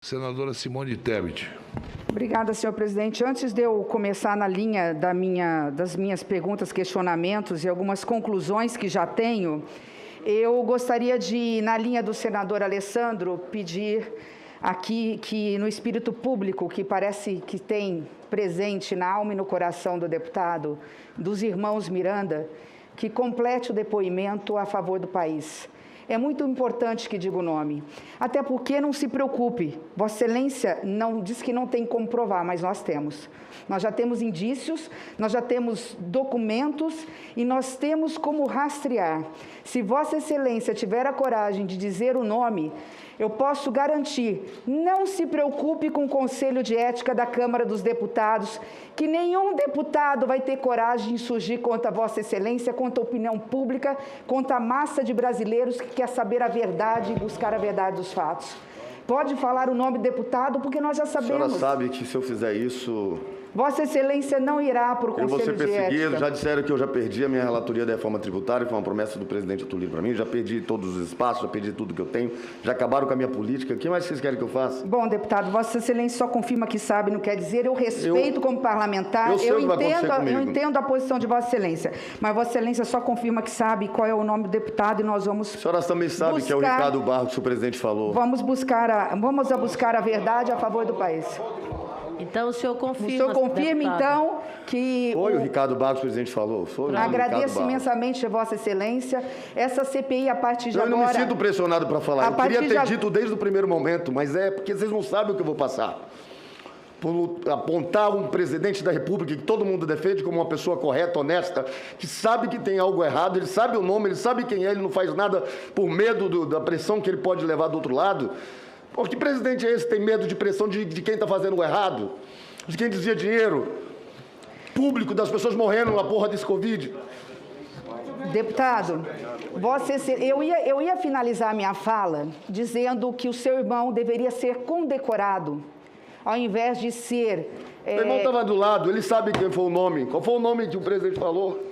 Senadora Simone Tebet. Obrigada, senhor presidente. Antes de eu começar na linha das minhas perguntas, questionamentos e algumas conclusões que já tenho, eu gostaria de, na linha do senador Alessandro, pedir aqui que, no espírito público, que parece que tem presente na alma e no coração do deputado, dos irmãos Miranda, que complete o depoimento a favor do país. É muito importante que diga o nome, até porque não se preocupe, Vossa Excelência não diz que não tem como provar, mas nós temos. Nós já temos indícios, nós já temos documentos e nós temos como rastrear. Se Vossa Excelência tiver a coragem de dizer o nome, eu posso garantir, não se preocupe com o Conselho de Ética da Câmara dos Deputados, que nenhum deputado vai ter coragem de surgir contra Vossa Excelência, contra a opinião pública, contra a massa de brasileiros que quer saber a verdade e buscar a verdade dos fatos. Pode falar o nome do deputado, porque nós já sabemos. A senhora sabe que se eu fizer isso... Vossa Excelência não irá para o Conselho de Ética. Eu vou ser perseguido, já disseram que eu já perdi a minha relatoria da reforma tributária, foi uma promessa do presidente Atulino para mim, já perdi todos os espaços, já perdi tudo que eu tenho, já acabaram com a minha política, o que mais vocês querem que eu faça? Bom, deputado, Vossa Excelência só confirma que sabe, não quer dizer, eu respeito como parlamentar, eu entendo a posição de Vossa Excelência, mas Vossa Excelência só confirma que sabe qual é o nome do deputado e nós vamos... A senhora também sabe que é o Ricardo Barros que o presidente falou. Vamos buscar a verdade a favor do país. Então, o senhor confirma. O senhor confirma, então, que... Foi o Ricardo Barros que o presidente falou. Foi Agradeço imensamente a Vossa Excelência. Essa CPI, a partir de agora... Eu não me sinto pressionado para falar. Eu queria ter dito desde o primeiro momento, mas é porque vocês não sabem o que eu vou passar. Por apontar um presidente da República que todo mundo defende como uma pessoa correta, honesta, que sabe que tem algo errado, ele sabe o nome, ele sabe quem é, ele não faz nada por medo da pressão que ele pode levar do outro lado. Pô, que presidente é esse que tem medo de pressão de quem está fazendo o errado? De quem desvia dinheiro público, das pessoas morrendo na porra desse Covid? Deputado, eu ia finalizar a minha fala dizendo que o seu irmão deveria ser condecorado, ao invés de ser... Meu irmão estava do lado, ele sabe quem foi o nome. Qual foi o nome que o presidente falou?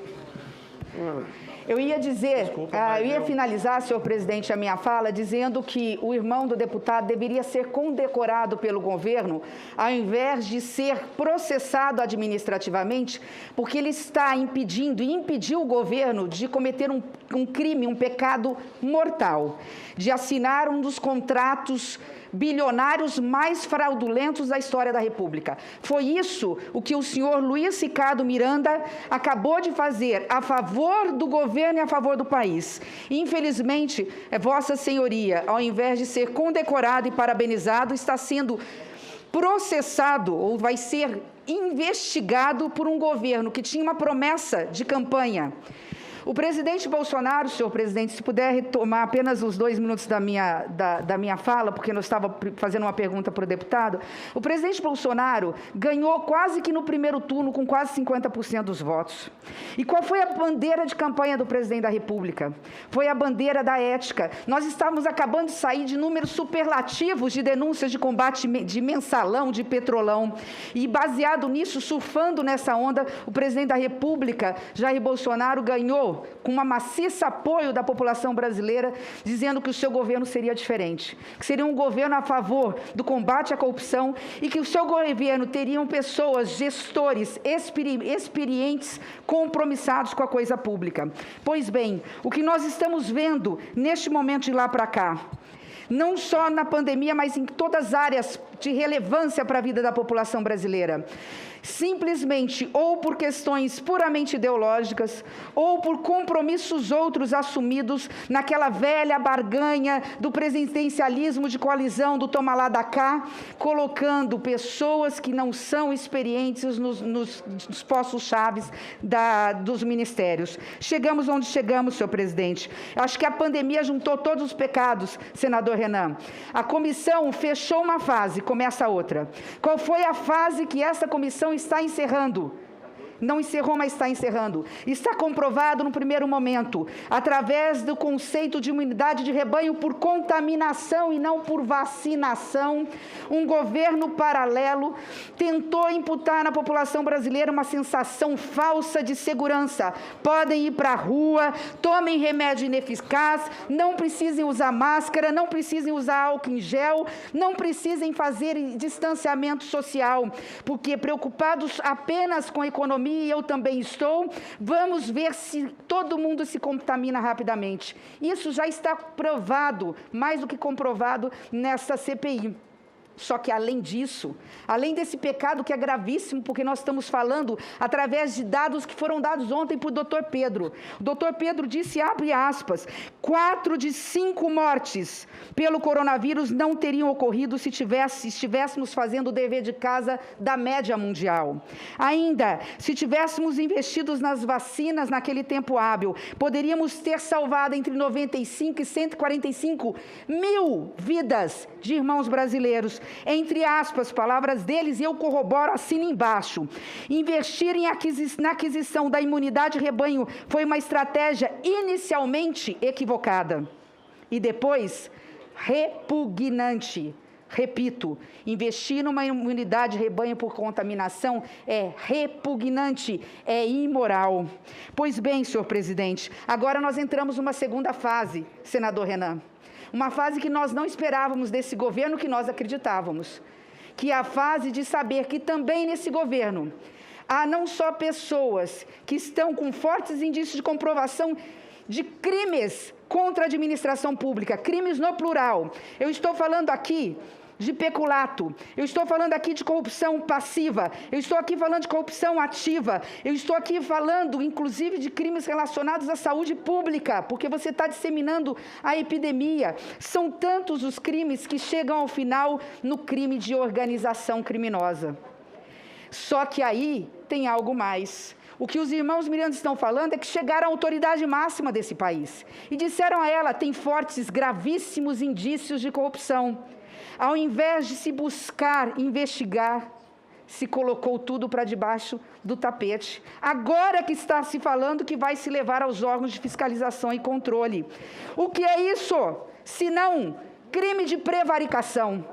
Eu ia finalizar, senhor presidente, a minha fala dizendo que o irmão do deputado deveria ser condecorado pelo governo, ao invés de ser processado administrativamente, porque ele está impediu o governo de cometer um crime, um pecado mortal, de assinar um dos contratos bilionários mais fraudulentos da história da República. Foi isso o que o senhor Luiz Ricardo Miranda acabou de fazer a favor do governo e a favor do país. Infelizmente, Vossa Senhoria, ao invés de ser condecorado e parabenizado, está sendo processado ou vai ser investigado por um governo que tinha uma promessa de campanha. O presidente Bolsonaro, senhor presidente, se puder retomar apenas os 2 minutos da minha fala, porque eu estava fazendo uma pergunta para o deputado, o presidente Bolsonaro ganhou quase que no primeiro turno com quase 50% dos votos. E qual foi a bandeira de campanha do presidente da República? Foi a bandeira da ética. Nós estávamos acabando de sair de números superlativos de denúncias de combate de mensalão, de petrolão, e baseado nisso, surfando nessa onda, o presidente da República, Jair Bolsonaro, ganhou com uma maciça apoio da população brasileira, dizendo que o seu governo seria diferente, que seria um governo a favor do combate à corrupção e que o seu governo teriam pessoas, gestores, experientes, compromissados com a coisa pública. Pois bem, o que nós estamos vendo neste momento de lá para cá, não só na pandemia, mas em todas as áreas de relevância para a vida da população brasileira, simplesmente ou por questões puramente ideológicas ou por compromissos outros assumidos naquela velha barganha do presidencialismo de coalizão do toma lá da cá, colocando pessoas que não são experientes nos postos chaves dos ministérios. Chegamos onde chegamos, senhor presidente. Acho que a pandemia juntou todos os pecados, senador Renan. A comissão fechou uma fase, começa outra. Qual foi a fase que essa comissão está encerrando? não encerrou, mas está encerrando. Está comprovado no primeiro momento, através do conceito de imunidade de rebanho por contaminação e não por vacinação, um governo paralelo tentou imputar na população brasileira uma sensação falsa de segurança. Podem ir para a rua, tomem remédio ineficaz, não precisem usar máscara, não precisem usar álcool em gel, não precisem fazer distanciamento social, porque preocupados apenas com a economia, e eu também estou, vamos ver se todo mundo se contamina rapidamente. Isso já está provado, mais do que comprovado, nessa CPI. Só que, além disso, além desse pecado que é gravíssimo, porque nós estamos falando através de dados que foram dados ontem por Dr. Pedro. O Dr. Pedro disse, abre aspas, 4 de 5 mortes pelo coronavírus não teriam ocorrido se estivéssemos fazendo o dever de casa da média mundial. Ainda, se tivéssemos investidos nas vacinas naquele tempo hábil, poderíamos ter salvado entre 95 e 145 mil vidas de irmãos brasileiros. Entre aspas, palavras deles, e eu corroboro, assino embaixo. Investir na aquisição da imunidade de rebanho foi uma estratégia inicialmente equivocada e depois repugnante. Repito, investir numa imunidade de rebanho por contaminação é repugnante, é imoral. Pois bem, senhor presidente, agora nós entramos numa segunda fase, senador Renan. Uma fase que nós não esperávamos desse governo, que nós acreditávamos. Que é a fase de saber que também nesse governo há não só pessoas que estão com fortes indícios de comprovação de crimes contra a administração pública, crimes no plural. Eu estou falando aqui de peculato, eu estou falando aqui de corrupção passiva, eu estou aqui falando de corrupção ativa, eu estou aqui falando, inclusive, de crimes relacionados à saúde pública, porque você está disseminando a epidemia. São tantos os crimes que chegam ao final no crime de organização criminosa. Só que aí tem algo mais. O que os irmãos Miranda estão falando é que chegaram à autoridade máxima desse país e disseram a ela, tem fortes, gravíssimos indícios de corrupção. Ao invés de se buscar investigar, se colocou tudo para debaixo do tapete. Agora que está se falando que vai se levar aos órgãos de fiscalização e controle. O que é isso? Se não crime de prevaricação.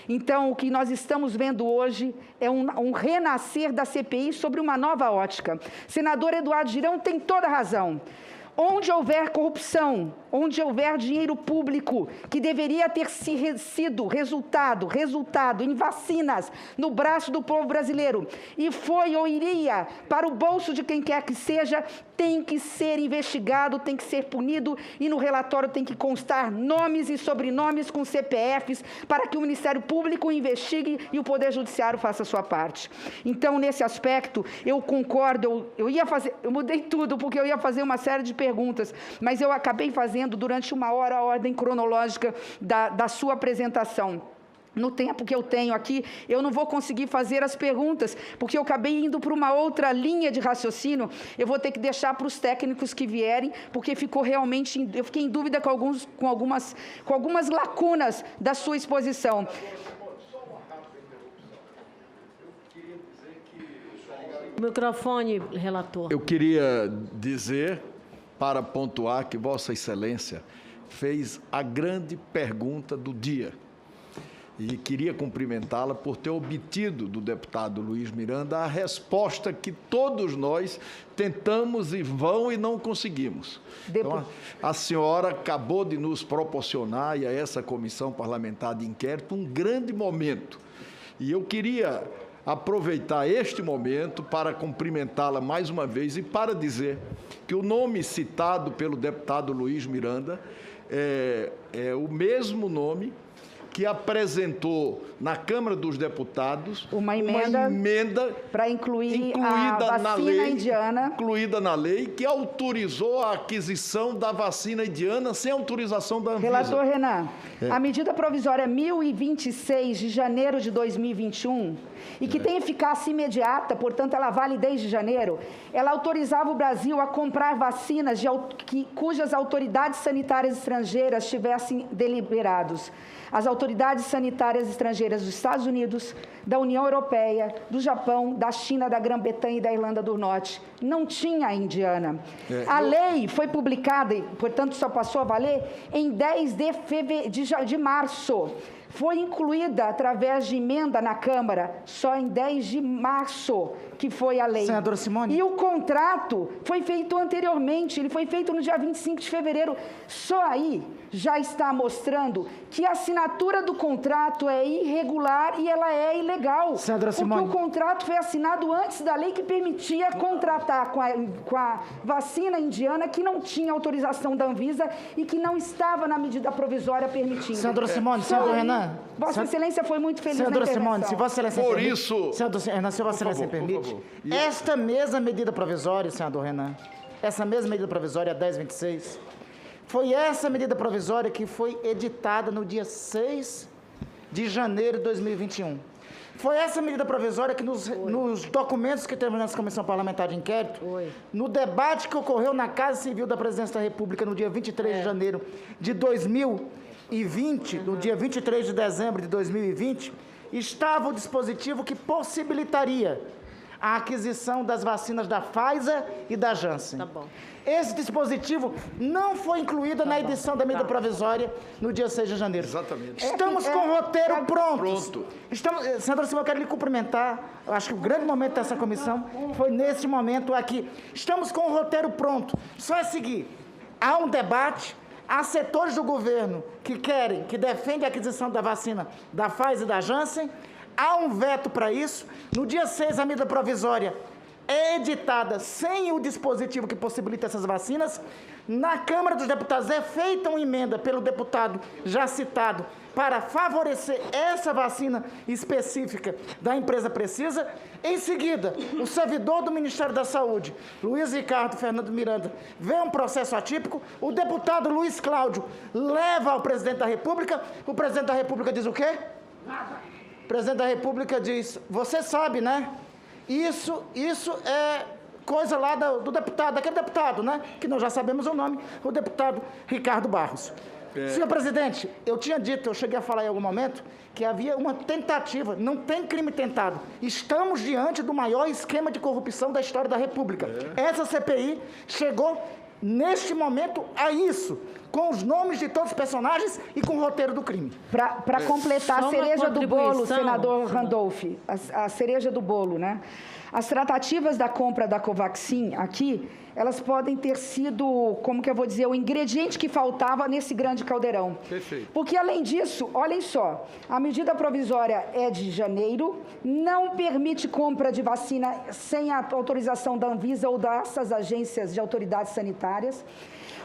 Então, o que nós estamos vendo hoje é um renascer da CPI sobre uma nova ótica. Senador Eduardo Girão tem toda a razão. Onde houver corrupção, onde houver dinheiro público que deveria ter sido resultado em vacinas no braço do povo brasileiro e foi ou iria para o bolso de quem quer que seja, tem que ser investigado, tem que ser punido e no relatório tem que constar nomes e sobrenomes com CPFs para que o Ministério Público investigue e o Poder Judiciário faça a sua parte. Então, nesse aspecto, eu concordo, eu mudei tudo porque eu ia fazer uma série de perguntas, mas eu acabei fazendo durante uma hora a ordem cronológica da sua apresentação. No tempo que eu tenho aqui, eu não vou conseguir fazer as perguntas, porque eu acabei indo para uma outra linha de raciocínio. Eu vou ter que deixar para os técnicos que vierem, porque ficou realmente, eu fiquei em dúvida com algumas lacunas da sua exposição. Microfone, relator. Eu queria dizer, para pontuar, que Vossa Excelência fez a grande pergunta do dia. E queria cumprimentá-la por ter obtido do deputado Luiz Miranda a resposta que todos nós tentamos em vão e não conseguimos. Então, a senhora acabou de nos proporcionar, e a essa comissão parlamentar de inquérito, um grande momento. E eu queria aproveitar este momento para cumprimentá-la mais uma vez e para dizer que o nome citado pelo deputado Luiz Miranda é o mesmo nome que apresentou na Câmara dos Deputados uma emenda para incluir a vacina indiana. Incluída na lei, que autorizou a aquisição da vacina indiana sem autorização da Anvisa. Relator Renan, a medida provisória 1026 de janeiro de 2021, e que tem eficácia imediata, portanto, ela vale desde janeiro, ela autorizava o Brasil a comprar vacinas cujas autoridades sanitárias estrangeiras tivessem deliberados. As autoridades autoridades sanitárias estrangeiras dos Estados Unidos, da União Europeia, do Japão, da China, da Grã-Bretanha e da Irlanda do Norte. Não tinha a indiana. A lei foi publicada, e, portanto, só passou a valer em 10 de março. Foi incluída através de emenda na Câmara só em 10 de março, que foi a lei. Senadora Simone. E o contrato foi feito anteriormente, ele foi feito no dia 25 de fevereiro. Só aí já está mostrando que a assinatura do contrato é irregular e ela é ilegal. Senadora Simone. Porque o contrato foi assinado antes da lei que permitia contratar com a vacina indiana, que não tinha autorização da Anvisa e que não estava na medida provisória permitindo. Senadora Simone, senador Renan. Vossa Excelência foi muito feliz Senadora na intervenção. Simone, se Vossa Excelência Por permite, isso- Senador Renan, se Vossa Excelência permite, esta mesma medida provisória, senador Renan, essa mesma medida provisória, a 1026, foi essa medida provisória que foi editada no dia 6 de janeiro de 2021. Foi essa medida provisória que nos documentos que temos nessa Comissão Parlamentar de Inquérito, no debate que ocorreu na Casa Civil da Presidência da República no dia 23 de janeiro de 2020, no dia 23 de dezembro de 2020, estava o dispositivo que possibilitaria a aquisição das vacinas da Pfizer e da Janssen. Tá bom. Esse dispositivo não foi incluído na edição da medida provisória no dia 6 de janeiro. Exatamente. Estamos com o roteiro pronto. Pronto. Senadora Simone, eu quero lhe cumprimentar. Eu acho que o grande momento dessa comissão foi nesse momento aqui. Estamos com o roteiro pronto. Só é seguir. Há um debate, há setores do governo que querem, que defendem a aquisição da vacina da Pfizer e da Janssen. Há um veto para isso. No dia 6, a medida provisória é editada sem o dispositivo que possibilita essas vacinas. Na Câmara dos Deputados é feita uma emenda pelo deputado já citado para favorecer essa vacina específica da empresa Precisa. Em seguida, o servidor do Ministério da Saúde, Luiz Ricardo Fernando Miranda, vê um processo atípico, o deputado Luiz Cláudio leva ao presidente da República, o presidente da República diz o quê? Nada. O presidente da República diz, você sabe, né? Isso é coisa lá do deputado, daquele deputado, né? Que nós já sabemos o nome, o deputado Ricardo Barros. Senhor presidente, eu tinha dito, eu cheguei a falar em algum momento, que havia uma tentativa, não tem crime tentado. Estamos diante do maior esquema de corrupção da história da República. Essa CPI chegou, neste momento, a isso, com os nomes de todos os personagens e com o roteiro do crime. Para completar, Só a uma cereja do bolo, contribuição. senador Randolph, a cereja do bolo, né? As tratativas da compra da Covaxin aqui, elas podem ter sido, como que eu vou dizer, o ingrediente que faltava nesse grande caldeirão. Perfeito. Porque, além disso, olhem só, a medida provisória é de janeiro, não permite compra de vacina sem a autorização da Anvisa ou dessas agências de autoridades sanitárias.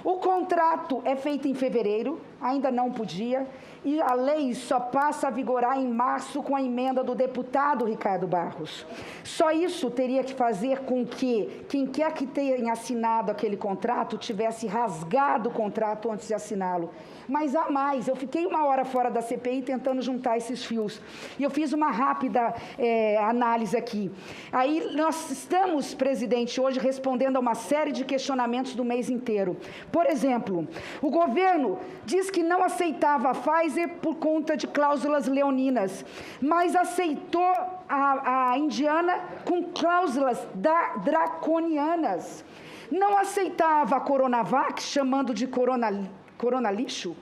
O contrato é feito em fevereiro, ainda não podia, e a lei só passa a vigorar em março com a emenda do deputado Ricardo Barros. Só isso teria que fazer com que quem quer que tenha assinado aquele contrato tivesse rasgado o contrato antes de assiná-lo. Mas há mais, eu fiquei 1 hora fora da CPI tentando juntar esses fios. E eu fiz uma rápida análise aqui. Aí nós estamos, presidente, hoje respondendo a uma série de questionamentos do mês inteiro. Por exemplo, o governo diz que não aceitava a Pfizer por conta de cláusulas leoninas, mas aceitou a indiana com cláusulas draconianas. Não aceitava a Coronavac, chamando de corona lixo,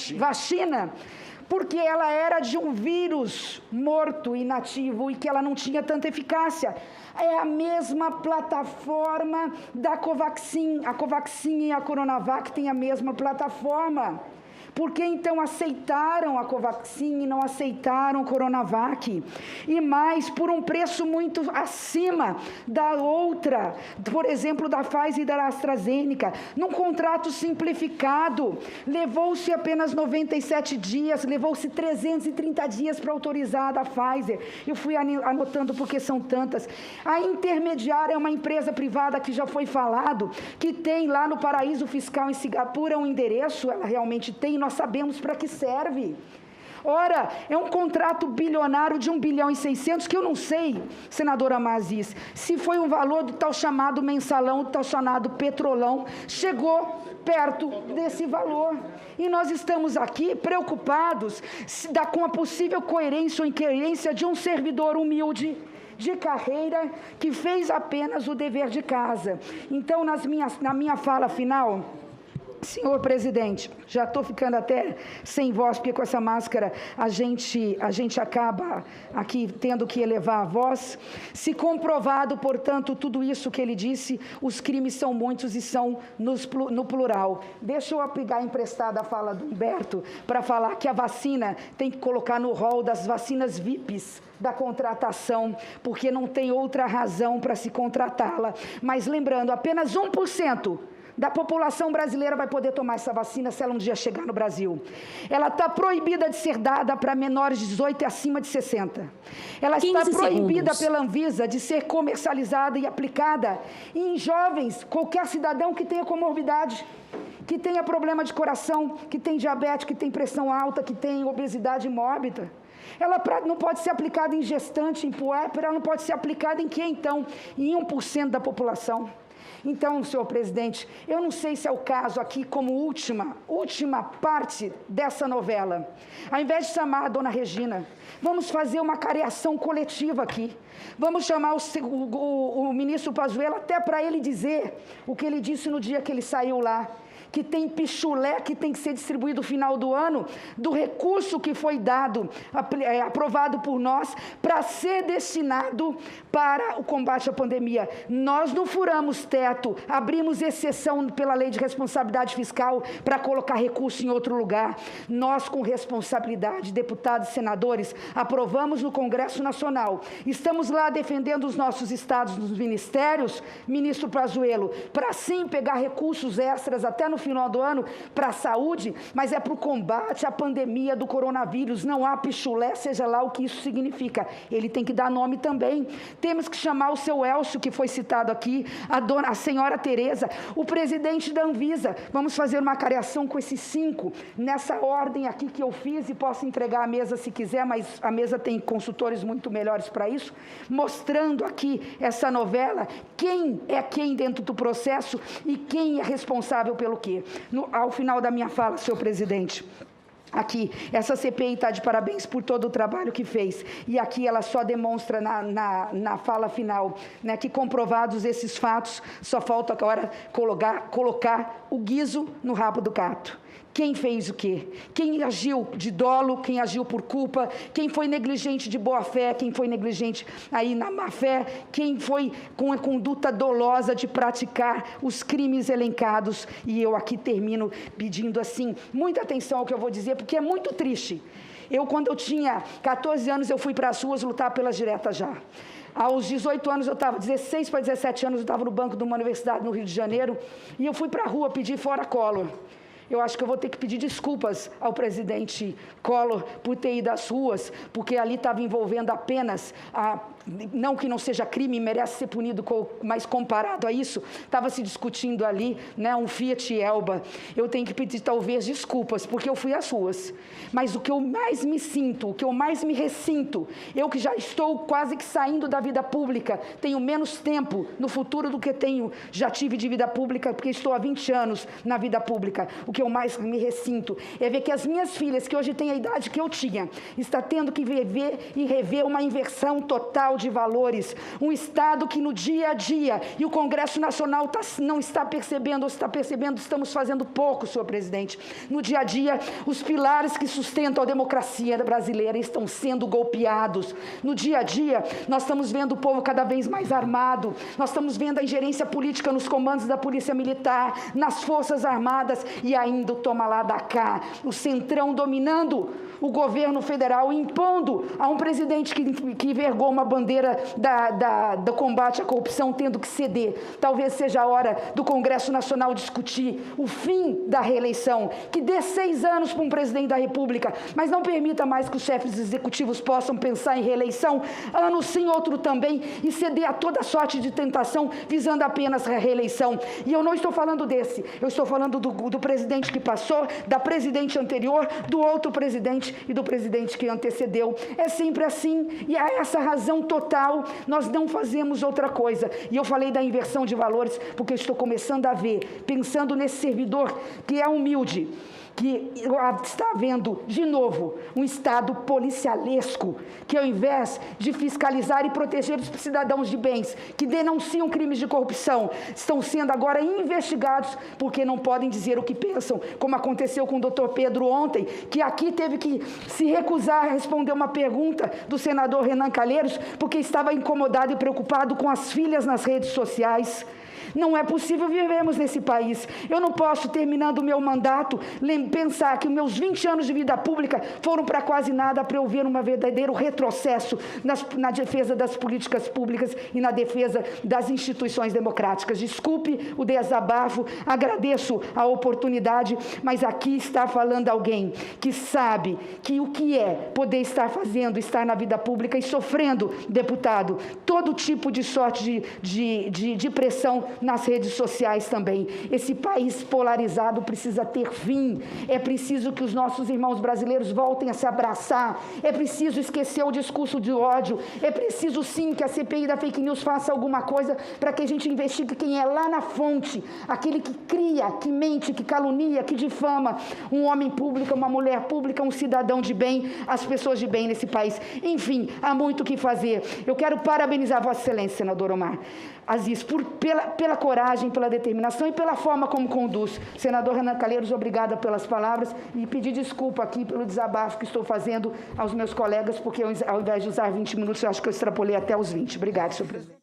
vacina, porque ela era de um vírus morto, inativo, e que ela não tinha tanta eficácia. É a mesma plataforma da Covaxin. A Covaxin e a Coronavac têm a mesma plataforma. Por que então aceitaram a Covaxin e não aceitaram a Coronavac? E mais, por um preço muito acima da outra, por exemplo, da Pfizer e da AstraZeneca, num contrato simplificado. Levou-se apenas 97 dias, levou-se 330 dias para autorizar a da Pfizer. Eu fui anotando porque são tantas. A intermediária é uma empresa privada que já foi falado, que tem lá no paraíso fiscal em Singapura um endereço, ela realmente tem, nós sabemos para que serve. Ora, é um contrato bilionário de 1 bilhão e 600, que eu não sei, senadora Mazis, se foi o valor do tal chamado mensalão, do tal chamado petrolão, chegou perto desse valor. E nós estamos aqui preocupados com a possível coerência ou incoerência de um servidor humilde, de carreira, que fez apenas o dever de casa. Então, na minha fala final, senhor presidente, já estou ficando até sem voz, porque com essa máscara a gente acaba aqui tendo que elevar a voz. Se comprovado, portanto, tudo isso que ele disse, os crimes são muitos e são no plural. Deixa eu pegar emprestada a fala do Humberto para falar que a vacina tem que colocar no rol das vacinas VIPs da contratação, porque não tem outra razão para se contratá-la. Mas lembrando, apenas 1% da população brasileira vai poder tomar essa vacina se ela um dia chegar no Brasil. Ela está proibida de ser dada para menores de 18 e acima de 60. Ela está proibida pela Anvisa de ser comercializada e aplicada em jovens, qualquer cidadão que tenha comorbidade, que tenha problema de coração, que tem diabetes, que tem pressão alta, que tem obesidade mórbida. Ela não pode ser aplicada em gestante, em puérpera, ela não pode ser aplicada em quê, então? Em 1% da população. Então, senhor presidente, eu não sei se é o caso aqui, como última parte dessa novela. Ao invés de chamar a dona Regina, vamos fazer uma careação coletiva aqui. Vamos chamar o ministro Pazuello até para ele dizer o que ele disse no dia que ele saiu lá, que tem pichulé que tem que ser distribuído no final do ano, do recurso que foi dado, aprovado por nós, para ser destinado para o combate à pandemia. Nós não furamos teto, abrimos exceção pela lei de responsabilidade fiscal para colocar recurso em outro lugar. Nós, com responsabilidade, deputados e senadores, aprovamos no Congresso Nacional. Estamos lá defendendo os nossos estados nos ministérios, ministro Pazuello, para sim pegar recursos extras até no final do ano para a saúde, mas é para o combate à pandemia do coronavírus. Não há pichulé, seja lá o que isso significa. Ele tem que dar nome também. Temos que chamar o seu Elcio, que foi citado aqui, a senhora Tereza, o presidente da Anvisa. Vamos fazer uma careação com esses 5, nessa ordem aqui que eu fiz, e posso entregar à mesa se quiser, mas a mesa tem consultores muito melhores para isso, mostrando aqui essa novela, quem é quem dentro do processo e quem é responsável pelo quê. Ao final da minha fala, senhor presidente, aqui, essa CPI está de parabéns por todo o trabalho que fez. E aqui ela só demonstra na fala final, né, que comprovados esses fatos, só falta agora colocar o guiso no rabo do gato. Quem fez o quê? Quem agiu de dolo, quem agiu por culpa, quem foi negligente de boa-fé, quem foi negligente aí na má-fé, quem foi com a conduta dolosa de praticar os crimes elencados. E eu aqui termino pedindo, assim, muita atenção ao que eu vou dizer, porque é muito triste. Quando eu tinha 14 anos, eu fui para as ruas lutar pelas diretas já. Aos 18 anos, 16 para 17 anos, eu estava no banco de uma universidade no Rio de Janeiro, e eu fui para a rua pedir fora Collor. Eu acho que eu vou ter que pedir desculpas ao presidente Collor por ter ido às ruas, porque ali estava envolvendo apenas, não que não seja crime, merece ser punido, mas comparado a isso, estava se discutindo ali, né, um Fiat Elba. Eu tenho que pedir talvez desculpas, porque eu fui às ruas. Mas o que eu mais me sinto, o que eu mais me ressinto, eu que já estou quase que saindo da vida pública, tenho menos tempo no futuro do que já tive de vida pública, porque estou há 20 anos na vida pública. O que eu mais me ressinto é ver que as minhas filhas, que hoje têm a idade que eu tinha, está tendo que viver e rever uma inversão total de valores. Um Estado que no dia a dia, e o Congresso Nacional não está percebendo, ou está percebendo, estamos fazendo pouco, senhor presidente. No dia a dia, os pilares que sustentam a democracia brasileira estão sendo golpeados. No dia a dia, nós estamos vendo o povo cada vez mais armado, nós estamos vendo a ingerência política nos comandos da Polícia Militar, nas Forças Armadas, e ainda o toma lá da cá, o Centrão dominando o governo federal, impondo a um presidente que envergou uma bandeira do combate à corrupção, tendo que ceder. Talvez seja a hora do Congresso Nacional discutir o fim da reeleição, que dê 6 anos para um presidente da República, mas não permita mais que os chefes executivos possam pensar em reeleição, ano sim, outro também, e ceder a toda sorte de tentação, visando apenas a reeleição. E eu não estou falando desse, eu estou falando do presidente que passou, da presidente anterior, do outro presidente presidente e do presidente que antecedeu. É sempre assim, e há essa razão total, nós não fazemos outra coisa. E eu falei da inversão de valores porque eu estou começando a ver, pensando nesse servidor que é humilde, que está havendo, de novo, um Estado policialesco, que ao invés de fiscalizar e proteger os cidadãos de bens que denunciam crimes de corrupção, estão sendo agora investigados porque não podem dizer o que pensam, como aconteceu com o doutor Pedro ontem, que aqui teve que se recusar a responder uma pergunta do senador Renan Calheiros, porque estava incomodado e preocupado com as filhas nas redes sociais. Não é possível vivermos nesse país. Eu não posso, terminando o meu mandato, pensar que meus 20 anos de vida pública foram para quase nada para eu ver um verdadeiro retrocesso na defesa das políticas públicas e na defesa das instituições democráticas. Desculpe o desabafo, agradeço a oportunidade, mas aqui está falando alguém que sabe que o que é poder estar fazendo, estar na vida pública e sofrendo, deputado, todo tipo de sorte de pressão nas redes sociais também. Esse país polarizado precisa ter fim. É preciso que os nossos irmãos brasileiros voltem a se abraçar. É preciso esquecer o discurso de ódio. É preciso, sim, que a CPI da fake news faça alguma coisa para que a gente investigue quem é lá na fonte, aquele que cria, que mente, que calunia, que difama um homem público, uma mulher pública, um cidadão de bem, as pessoas de bem nesse país. Enfim, há muito o que fazer. Eu quero parabenizar Vossa Excelência, senador Omar Aziz, pela coragem, pela determinação e pela forma como conduz. Senador Renan Calheiros, obrigada pelas palavras e pedir desculpa aqui pelo desabafo que estou fazendo aos meus colegas, porque ao invés de usar 20 minutos, eu acho que eu extrapolei até os 20. Obrigada, senhor presidente.